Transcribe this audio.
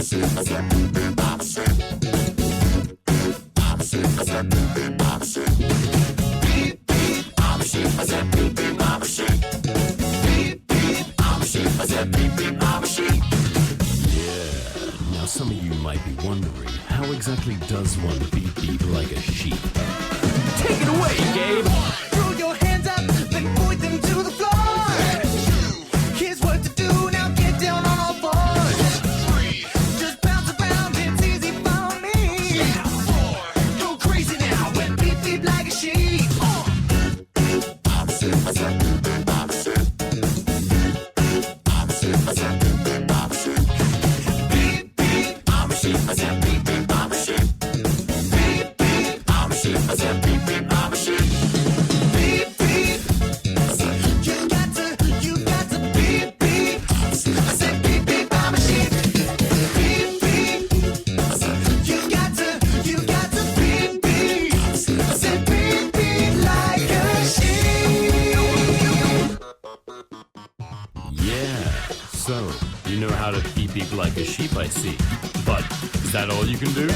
Now some of you might be wondering, how exactly does one beep beep like a sheep? Take it away, Gabe! Throw your hands up, then point them to the floor. Here's what to do, now get down on all fours. Just bounce around, it's easy for me. Go crazy now, when beep beep like a sheep. So, you know how to beep beep like a sheep, I see. But is that all you can do?